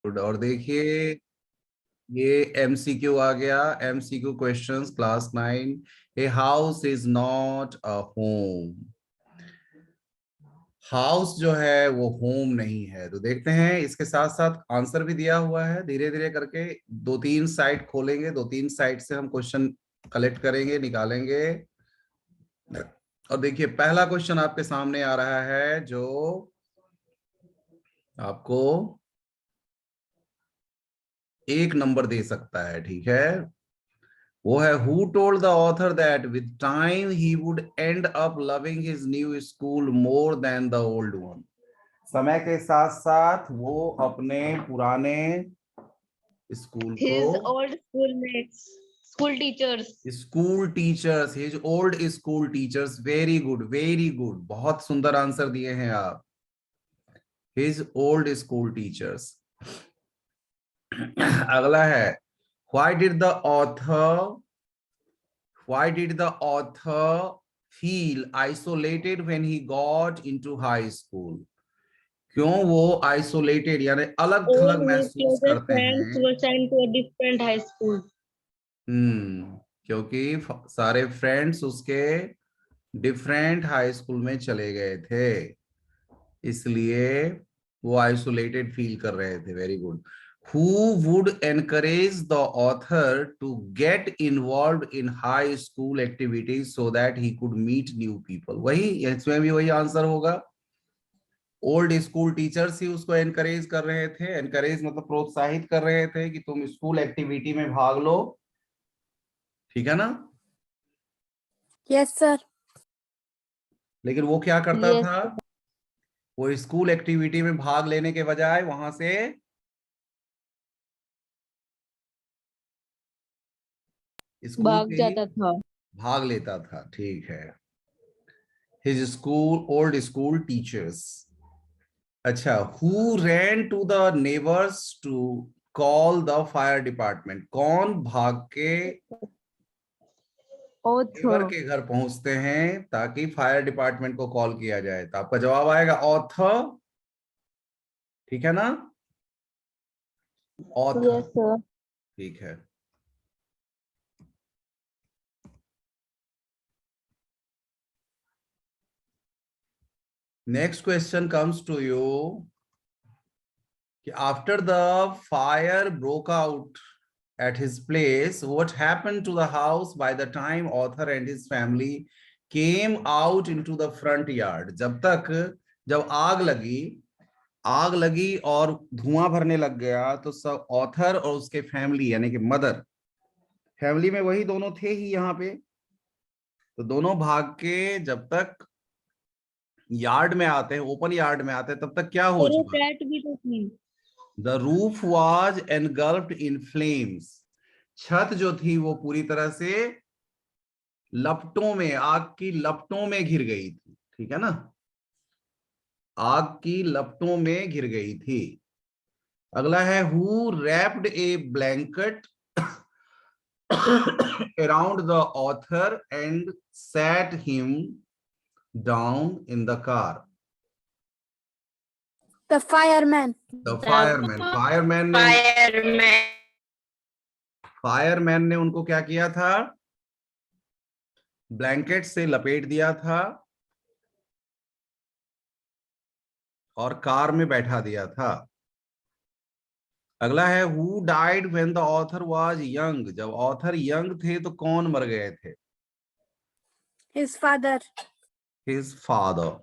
Good. और देखिए ये एमसीक्यू आ गया। MCQ questions class 9। A house is not a home. House जो है वो होम नहीं है। तो देखते हैं, इसके साथ साथ आंसर भी दिया हुआ है। धीरे धीरे करके दो तीन साइट खोलेंगे, दो तीन साइट से हम क्वेश्चन कलेक्ट करेंगे, निकालेंगे। और देखिए पहला क्वेश्चन आपके सामने आ रहा है जो आपको 1 नंबर दे सकता है। ठीक है, वो है who told the author that with time he would and up loving his new school more than the old one. समय के साथ साथ वो अपने पुराने स्कूल को, His old schoolmates, school teachers. School teachers, his old school teachers. Very good, very good, बहुत सुंदर आंसर दिए हैं आप। His old school teachers. अगला है why did the author Why did the author feel isolated when he got into high school? क्यों वो isolated यानी अलग All थलग his महसूस closest करते friends हैं? were sent to a different high school. क्योंकि सारे फ्रेंड्स उसके डिफरेंट हाई स्कूल में चले गए थे, इसलिए वो आइसोलेटेड फील कर रहे थे। Very good. Who would encourage the author to get involved in high school activities so that he could meet new people? वही, इसमें भी वही आंसर होगा। ओल्ड स्कूल टीचर्स ही उसको एनकरेज कर रहे थे। एनकरेज मतलब प्रोत्साहित कर रहे थे कि तुम स्कूल एक्टिविटी में भाग लो। ठीक है ना? Yes sir. लेकिन वो क्या करता Yes. था? वो स्कूल एक्टिविटी में भाग लेने के बजाय वहां से स्कूल भाग से ही जाता था। भाग लेता था। ठीक है, his school old school teachers. अच्छा, who ran to the neighbours to call the fire department? कौन भाग के नेबर Author. के घर पहुंचते हैं ताकि फायर डिपार्टमेंट को कॉल किया जाए? तो आपका जवाब आएगा ऑथर। ठीक है ना? ऑथर। Yes, sir. ठीक है। Next question comes to you कि after the fire broke out at his place, what happened to the house by the time author and his family came out into the front yard? जब आग लगी और धुआं भरने लग गया, तो सब ऑथर और उसके फैमिली यानी कि मदर, फैमिली में वही दोनों थे ही यहाँ पे, तो दोनों भाग के जब तक यार्ड में आते हैं, ओपन यार्ड में आते हैं, तब तक क्या हो और वो चुका? कैट भी तो थी। The roof was engulfed in flames. छत जो थी वो पूरी तरह से लपटों में, आग की लपटों में घिर गई थी। ठीक है ना? आग की लपटों में घिर गई थी। अगला है who wrapped A blanket around the author and set him down in the car? The fireman. The fireman. Fireman ने उनको क्या किया था? ब्लैंकेट से लपेट दिया था और कार में बैठा दिया था। अगला है who died when the author was young? जब ऑथर यंग थे तो कौन मर गए थे? His father. His father.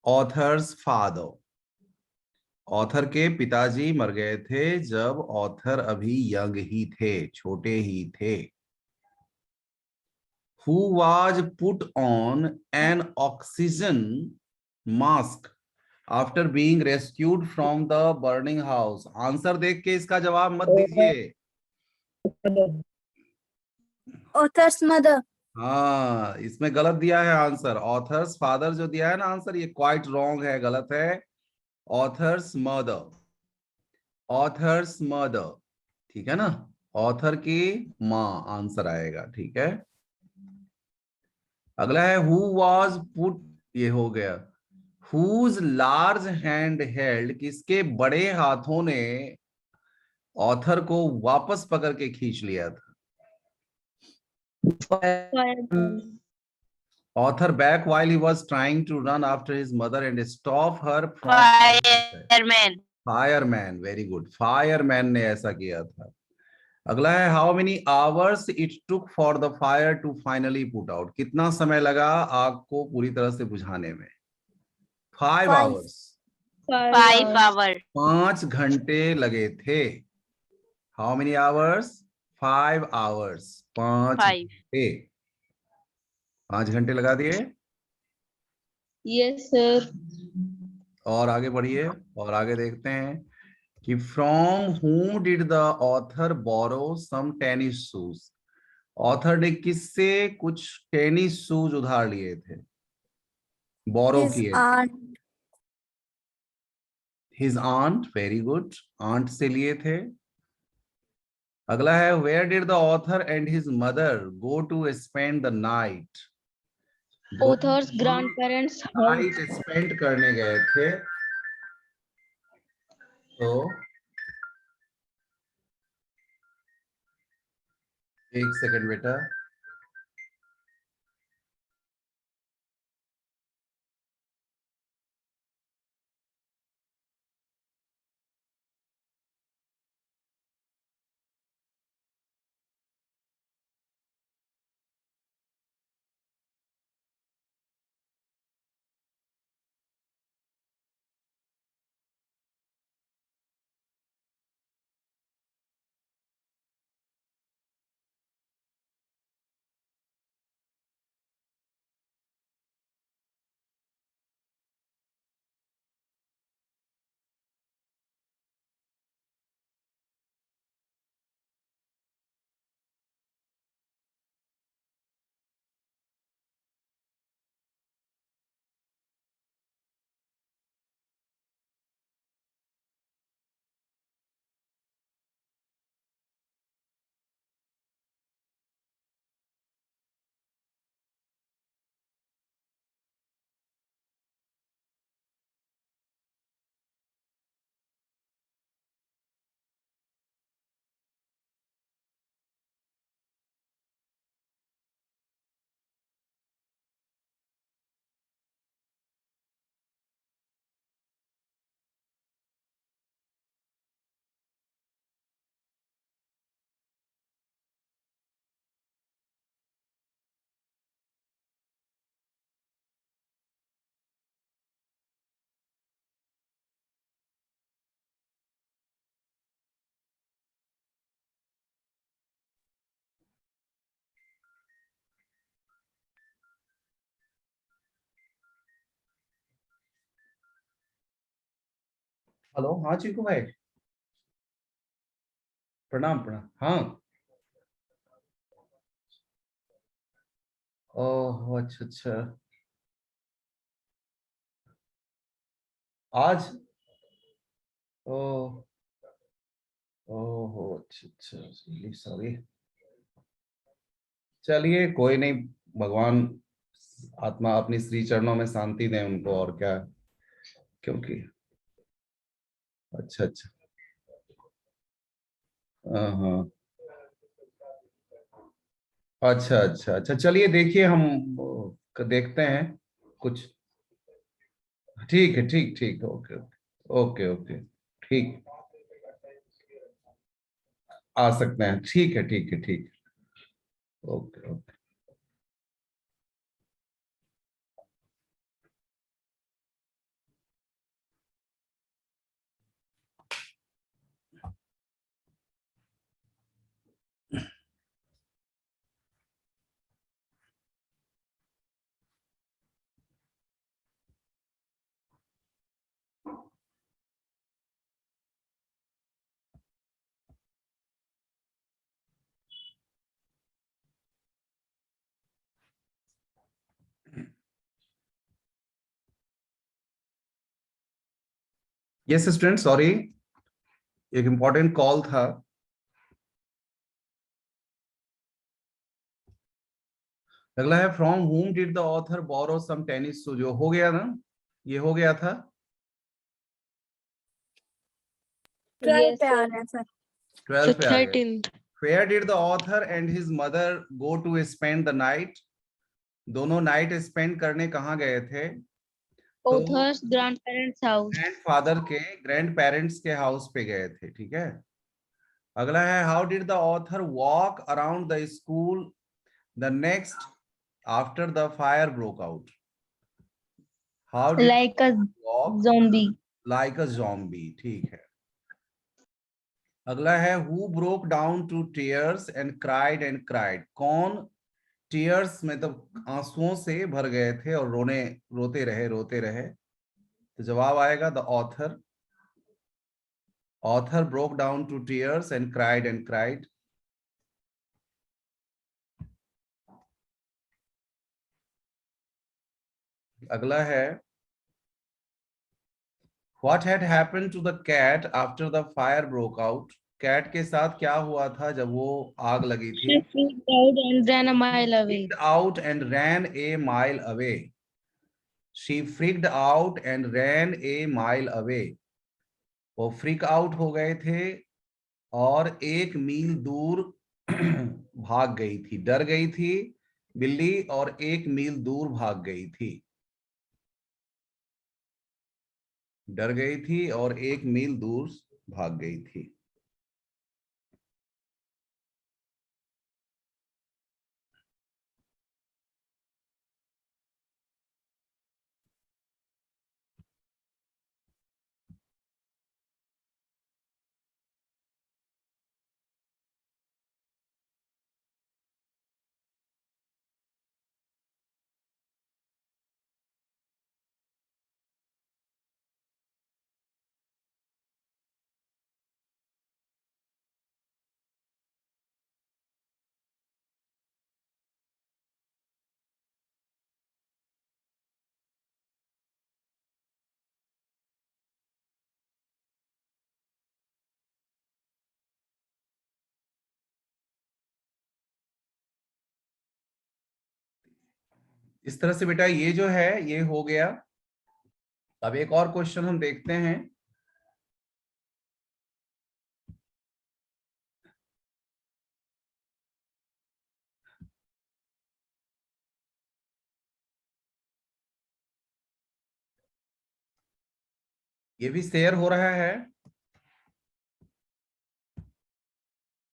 Authors father. Author के पिताजी मर गए थे जब ऑथर अभी यंग ही थे, छोटे ही थे। Who was put on an oxygen mask after being rescued from the burning house? Answer देख के इसका जवाब मत दीजिए। Authors mother. हाँ, इसमें गलत दिया है आंसर। ऑथर्स फादर जो दिया है ना आंसर, ये क्वाइट रॉन्ग है, गलत है। Authors mother. Authors mother. ठीक है ना? ऑथर की माँ आंसर आएगा। ठीक है। अगला है हु वाज पुट, ये हो गया। whose large hand held, किसके बड़े हाथों ने ऑथर को वापस पकड़ के खींच लिया था. Fireman. Author back while he was trying to run after his mother and stop her from. Fireman. Fireman, very good. Fireman ने ऐसा किया था. अगला है how many hours it took for the fire to finally put out. कितना समय लगा आग को पूरी तरह से बुझाने में? 5 Five. hours. 5 hours. 5 घंटे लगे थे. How many hours? 5 hours. 5 5. घंटे. 5 घंटे लगा दिए. Yes, sir. और आगे बढ़िए और आगे देखते हैं कि from whom did the author borrow some tennis shoes. Author ने किससे कुछ टेनिस शूज उधार लिए थे? बोरो His किए. aunt. His aunt, very good. Aunt से लिए थे. अगला है where did the author and his mother go to spend the night. Author's grandparents' house. Night spend करने गए थे. तो एक सेकंड बेटा. हेलो. हाँ चीकू भाई, प्रणाम प्रणाम. हाँ. ओह अच्छा अच्छा. आज. ओह. ओहो अच्छा अच्छा. सॉरी. चलिए कोई नहीं. भगवान आत्मा अपनी श्री चरणों में शांति दें उनको, और क्या. क्योंकि अच्छा अच्छा. हाँ हाँ. अच्छा अच्छा अच्छा. चलिए देखिए हम देखते हैं कुछ. ठीक है. ठीक ठीक. Okay okay okay. ठीक. आ सकते हैं. ठीक है ठीक है ठीक. Okay okay. Yes student, sorry, एक इंपॉर्टेंट कॉल था. अगला है from whom did the author borrow some tennis shoes. जो हो गया ना, ये हो गया था। 12 पे आ रहे हैं सर। 12 पे आ गए। 13th. Where did the author and his mother go to spend the night? दोनों नाइट स्पेंड करने कहाँ गए थे? तो Author's grandparents' house. ग्रैंडफादर के ग्रैंड पेरेंट्स के हाउस पे गए थे, ठीक है। अगला है how did the author walk around the school the next after the fire broke out? How did Like a walk zombie. Like a zombie, ठीक है। अगला है who broke down to tears and cried, कौन tears मतलब आंसुओं से भर गए थे और रोते रहे। तो जवाब आएगा the author broke down to tears and cried. अगला है what had happened to the cat after the fire broke out? Cat के साथ क्या हुआ था जब वो आग लगी थी? She freaked out and ran a mile away. Freaked out and ran a mile away. She freaked out and ran a mile away. वो फ्रीक आउट हो गए थे और 1 मील दूर भाग गई थी, डर गई थी बिल्ली और 1 मील दूर भाग गई थी। डर गई थी और 1 मील दूर भाग गई थी। इस तरह से बेटा ये जो है ये हो गया। अब एक और क्वेश्चन हम देखते हैं। ये भी शेयर हो रहा है,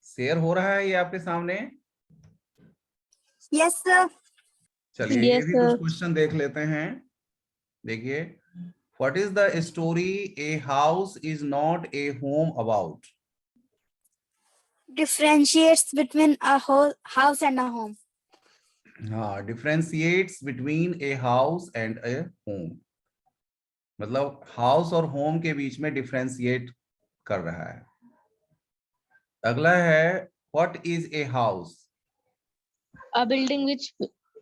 शेयर हो रहा है ये आपके सामने। Yes sir. चलिए ये Yes, भी कुछ sir. क्वेश्चन देख लेते हैं। देखिए what is the story a house is not a home about? Differentiates between a whole house and a home. हाँ, differentiates between a house and a home, मतलब हाउस और होम के बीच में डिफरेंशिएट कर रहा है। अगला है what is a house? A building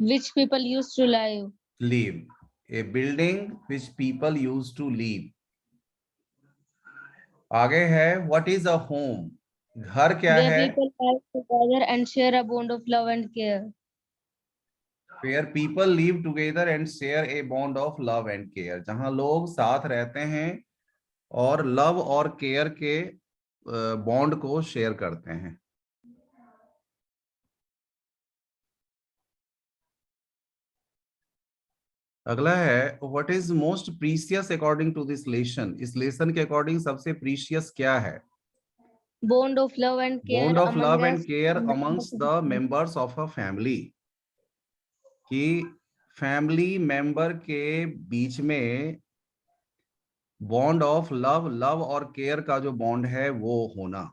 which people used to live. Live, a building which people use to live. आगे है व्हाट इज अ होम? घर क्या Where है? people live together and share a bond of love and care. Where people live together and share a bond of love and care, जहां लोग साथ रहते हैं और लव और केयर के बॉन्ड को शेयर करते हैं। अगला है what is most precious according to this lesson? इस लेसन के अकॉर्डिंग सबसे प्रीशियस क्या है? Bond of love and care bond of among love and us. Care amongst the members of a family, कि फैमिली मेंबर के बीच में बॉन्ड ऑफ लव, लव और केयर का जो बॉन्ड है वो होना।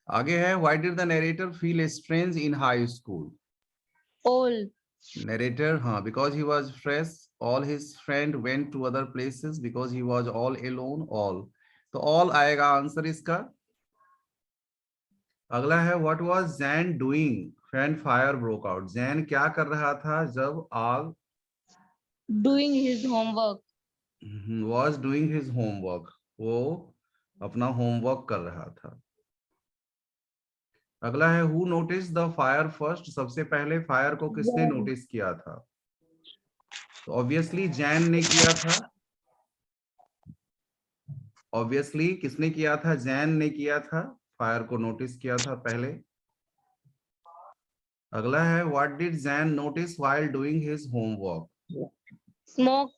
आगे है why did the narrator feel strange in high school? All. Narrator, हाँ, because he was fresh, all his friend went to other places, because he was all alone, all. तो ऑल आएगा आंसर इसका। अगला है what was Jan doing when fire broke out? Jan क्या कर रहा था जब आग? Doing his homework. was doing his homework, वो अपना होमवर्क कर रहा था। अगला है who notice the fire first, सबसे पहले फायर को किसने Jan. नोटिस किया था? तो ऑब्वियसली जैन ने किया था। ऑब्वियसली किसने किया था? जैन ने किया था, फायर को नोटिस किया था पहले। अगला है what did Jain notice while doing his homework? Smoke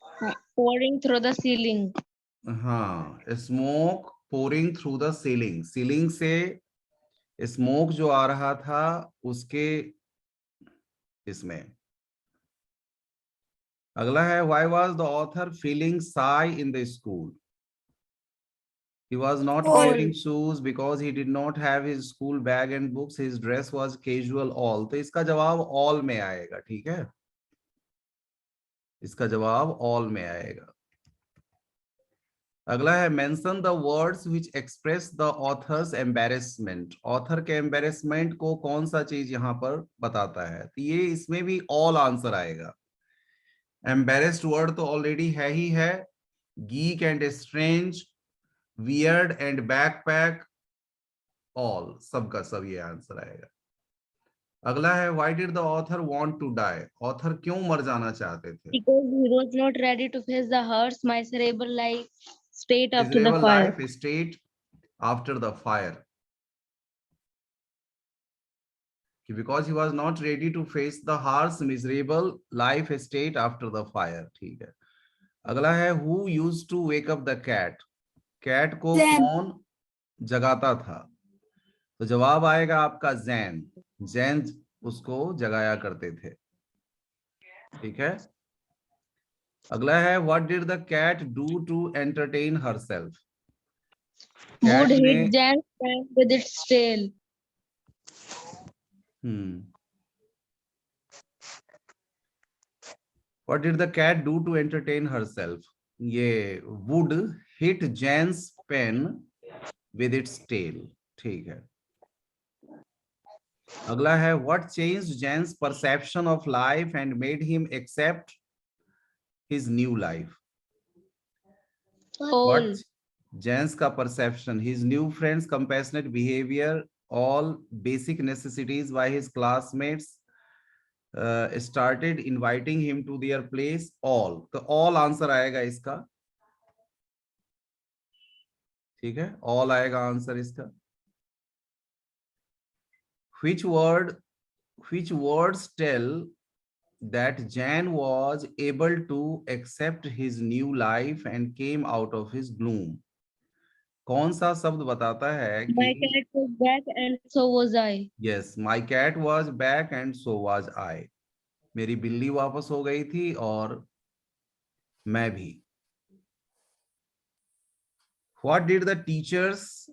pouring through the ceiling. हाँ, smoke pouring through the ceiling, ceiling से स्मोक जो आ रहा था उसके इसमें। अगला है why was the author feeling shy in the school? He was not All. wearing shoes because he did not have his school bag and books. His dress was casual all. तो इसका जवाब all में आएगा, ठीक है? इसका जवाब all में आएगा। अगला है mention the words which express the author's embarrassment. Author के एम्बैरेसमेंट को कौन सा चीज यहाँ पर बताता है? तो ये इसमें भी ऑल आंसर आएगा। एम्बैरेस्ड वर्ड तो ऑलरेडी है ही है, geek and strange, weird and backpack, all, सबका सब ये आंसर आएगा। अगला है why did the author want to die? Author क्यों मर जाना चाहते थे? Because he was not ready to face the harsh, miserable life state after the Miserable fire. life state after the fire. Because he was not ready to face the harsh, miserable life state after the fire. ठीक है। अगला है who used to wake up the cat? Cat को Zen. कौन जगाता था? तो जवाब आएगा आपका जैन। जैन उसको जगाया करते थे, ठीक है। अगला है what did the cat do to entertain herself? Would cat ने hit Jan's hand with its tail. What did the cat do to entertain herself? ये would hit Jan's pen with its tail, ठीक है। अगला है what changed Jan's perception of life and made him accept his new life? All. What Jan's का perception, his new friends, compassionate behavior, all basic necessities by his classmates started inviting him to their place, all, तो all answer आएगा इसका, ठीक है, all आएगा answer इसका। which words tell that Jan was able to accept his new life and came out of his gloom? कौन सा शब्द बताता है कि My cat was back and so was I. yes, my cat was back and so was I. मेरी बिल्ली वापस हो गई थी और मैं भी। What did the teachers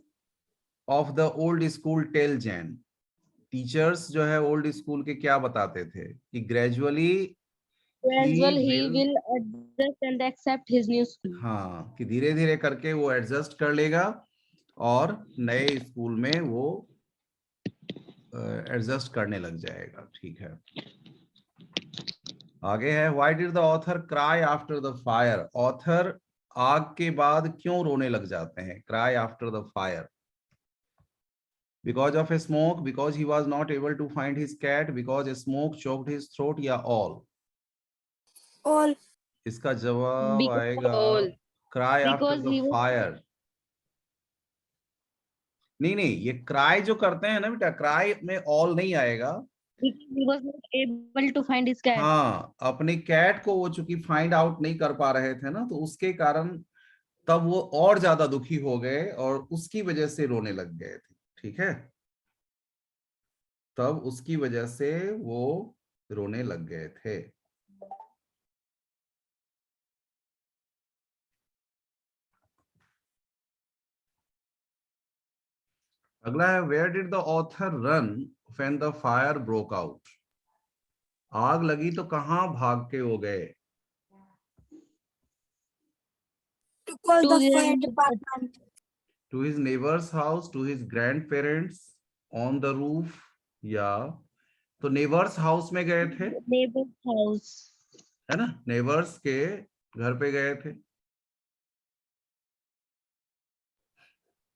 of the old school tell Jan? Teachers जो है ओल्ड स्कूल के क्या बताते थे कि gradually He will adjust and accept his new school. हाँ, कि धीरे धीरे करके वो एडजस्ट कर लेगा और नए स्कूल में वो एडजस्ट करने लग जाएगा, ठीक है। आगे है why did the author cry after the fire? Author आग के बाद क्यों रोने लग जाते हैं? Cry after the fire, because of a smoke, because he was not able to find his cat, because a smoke choked his throat, या all? All. इसका जवाब Because आएगा all. Cry after Because the he was fire. नहीं नहीं, ये cry जो करते हैं ना बेटा, क्राई में ऑल नहीं आएगा। because he was not able to find his cat. हाँ, अपने कैट को वो चूंकि फाइंड आउट नहीं कर पा रहे थे ना, तो उसके कारण तब वो और ज्यादा दुखी हो गए और उसकी वजह से रोने लग गए थे, ठीक है। तब उसकी वजह से वो रोने लग गए थे। अगला है where did the author run when the fire broke out? आग लगी तो कहां भाग के हो गए? To call To the the fire department. To his neighbours house, to his grandparents, on the roof, या तो नेबर्स हाउस में गए थे, neighbor's house. है ना, नेबर्स के घर पे गए थे।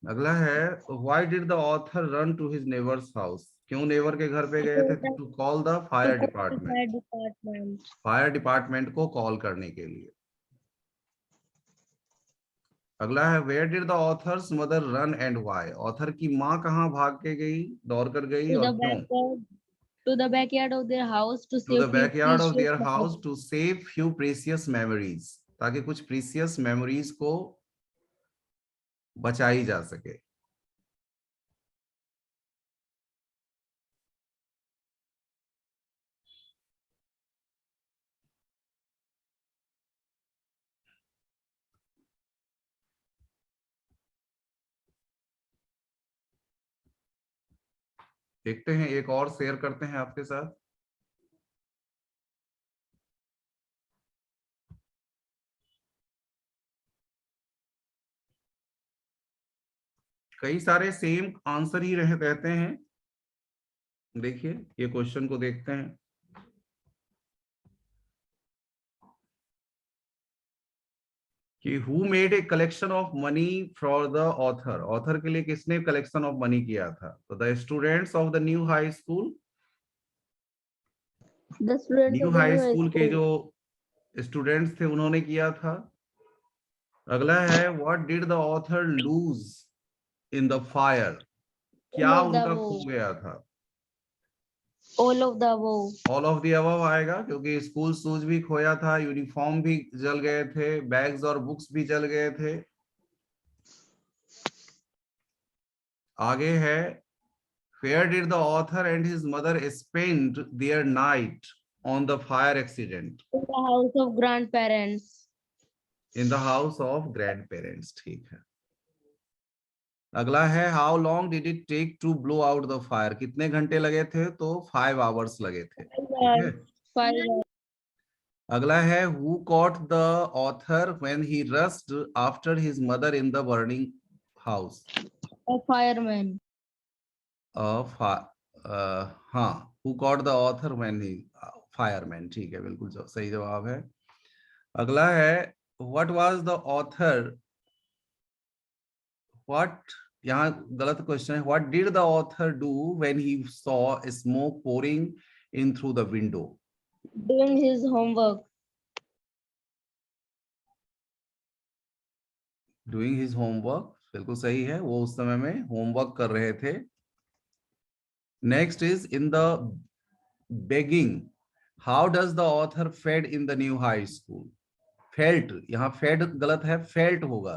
अगला है why did the author run to his neighbours house, क्यों नेबर के घर पे गए थे? To call the fire to department, fire department. Fire department को कॉल करने के लिए। अगला है where did the author's mother run and why, author की माँ कहाँ भाग के गई, दौड़ कर गई To और the क्यों? backyard, to the backyard of their house to to the save few backyard of precious their house memories. To save few precious memories, ताकि कुछ प्रीसियस मेमोरीज को बचाई जा सके। देखते हैं, एक और शेयर करते हैं आपके साथ। कई सारे सेम आंसर ही रहते हैं। देखिए ये क्वेश्चन को देखते हैं कि who made a collection of money for the author, author के लिए किसने कलेक्शन ऑफ मनी किया था? तो the students of the new high school, The students new of the high new high school के school. जो स्टूडेंट्स थे उन्होंने किया था। अगला है what did the author lose in the fire, क्या All of the उनका खो above. गया था? All of the above. All of the above आएगा, क्योंकि स्कूल शूज भी खोया था, यूनिफॉर्म भी जल गए थे, बैग्स और बुक्स भी जल गए थे। आगे है where did the author and his mother spend their night on the fire accident? In the house of grandparents. In the house of grandparents, ठीक है। अगला है how long did it take to blow out the fire, कितने घंटे लगे थे? तो 5 hours लगे थे, ठीक है। 5 hours. अगला है who caught the author when he rushed after his mother in the burning house? A fireman. हाँ, who caught the author when he fireman, ठीक है, बिल्कुल सही जवाब है। अगला है what was the author, what, यहाँ गलत क्वेश्चन है, what did the author do when he saw smoke pouring in through the window? Doing his homework. Doing his homework, बिल्कुल सही है, वो उस समय में होमवर्क कर रहे थे। Next is in the begging, how does the author fed in the new high school? Felt, यहाँ fed गलत है, felt होगा।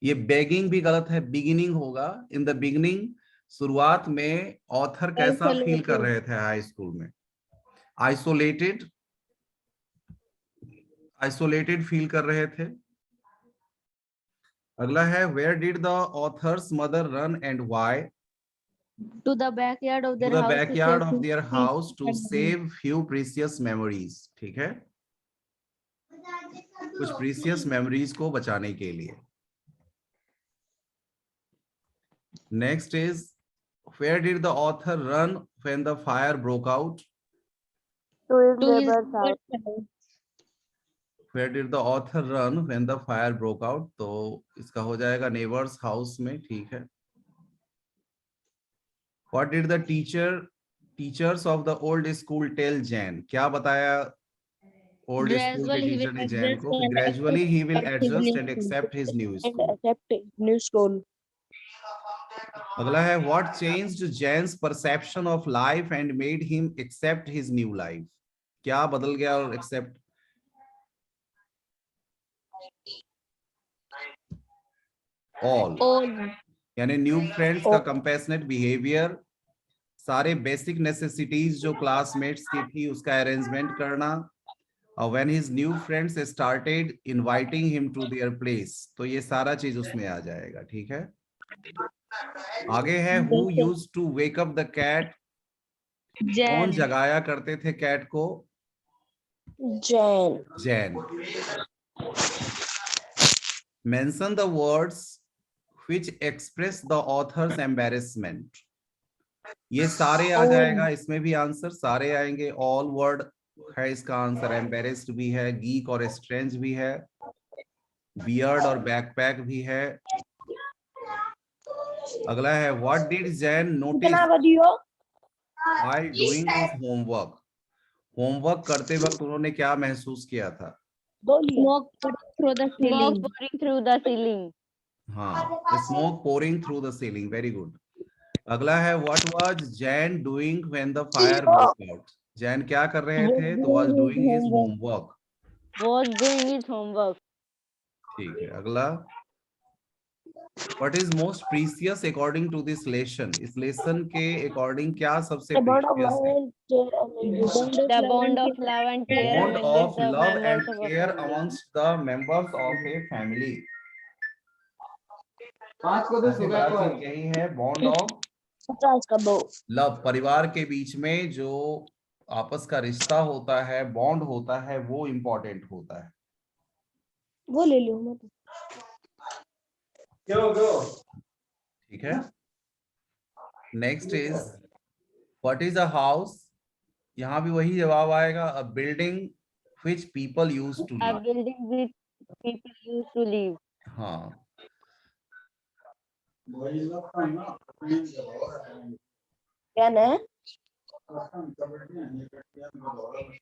ये begging भी गलत है, beginning होगा। in the beginning, शुरुआत में ऑथर कैसा फील कर रहे थे हाई स्कूल में? आइसोलेटेड, आइसोलेटेड फील कर रहे थे। अगला है where did the author's mother run and why? To the backyard of to their the house to backyard save of few their precious house to memories. Save few precious memories, ठीक है, कुछ precious memories को बचाने के लिए। Next is where did the author run when the fire broke out? To his To his neighbor's house. neighbor's house. Where did the author run when the fire broke out? तो इसका हो जाएगा neighbours house में, ठीक है। What did the teachers of the old school tell Jan? क्या बताया old school के Gradually he टीचर will ने जैन adjust को? and gradually he will accept his adjust new and school. Accept his new And school. accept new school. अगला है what changed Jan's perception of life and made him accept his new life? क्या बदल गया और accept? All. यानी new friends का compassionate behaviour, सारे basic necessities जो क्लासमेट्स की थी उसका अरेंजमेंट करना, और when his new friends started inviting him to their place, तो ये सारा चीज उसमें आ जाएगा, ठीक है। आगे है who used to wake up the cat, कौन Jan. जगाया करते थे कैट को? Jan. Jan. Mention the words which express the author's embarrassment, ये सारे आ जाएगा, इसमें भी आंसर सारे आएंगे। ऑल वर्ड है इसका आंसर, एम्बेरेस्ड भी है, गीक और स्ट्रेंज भी है, बियर्ड और बैकपैक भी है, अगला है व्हाट डिड जैन नोटिस कितना बदियो while doing his homework. Homework करते वक्त उन्होंने क्या महसूस किया था? बोलिए Smoke through the ceiling. Smoke pouring through the ceiling. हाँ, smoke pouring through the ceiling, very good. अगला है what was Jan doing when the fire broke out. Jan क्या कर रहे Was थे? तो doing was his doing his homework. Homework. Was doing his homework. ठीक है, अगला what is most precious according to this lesson. इस लेसन के अकॉर्डिंग क्या सबसे the bond of प्रीशियस है? The bond of love and care bond amongst of the love and members of a care family. Amongst the members of a family. सबसे बड़ा चीज यही है, बॉन्ड ऑफ 50 का 2 लव। परिवार के बीच में जो आपस का रिश्ता होता है, बॉन्ड होता है, वो इम्पोर्टेंट होता है। वो ले लियो मैं ठीक है, next is what is a house. यहाँ भी वही जवाब आएगा, a building which people use to A live. building which people used to live. हाँ, क्या ना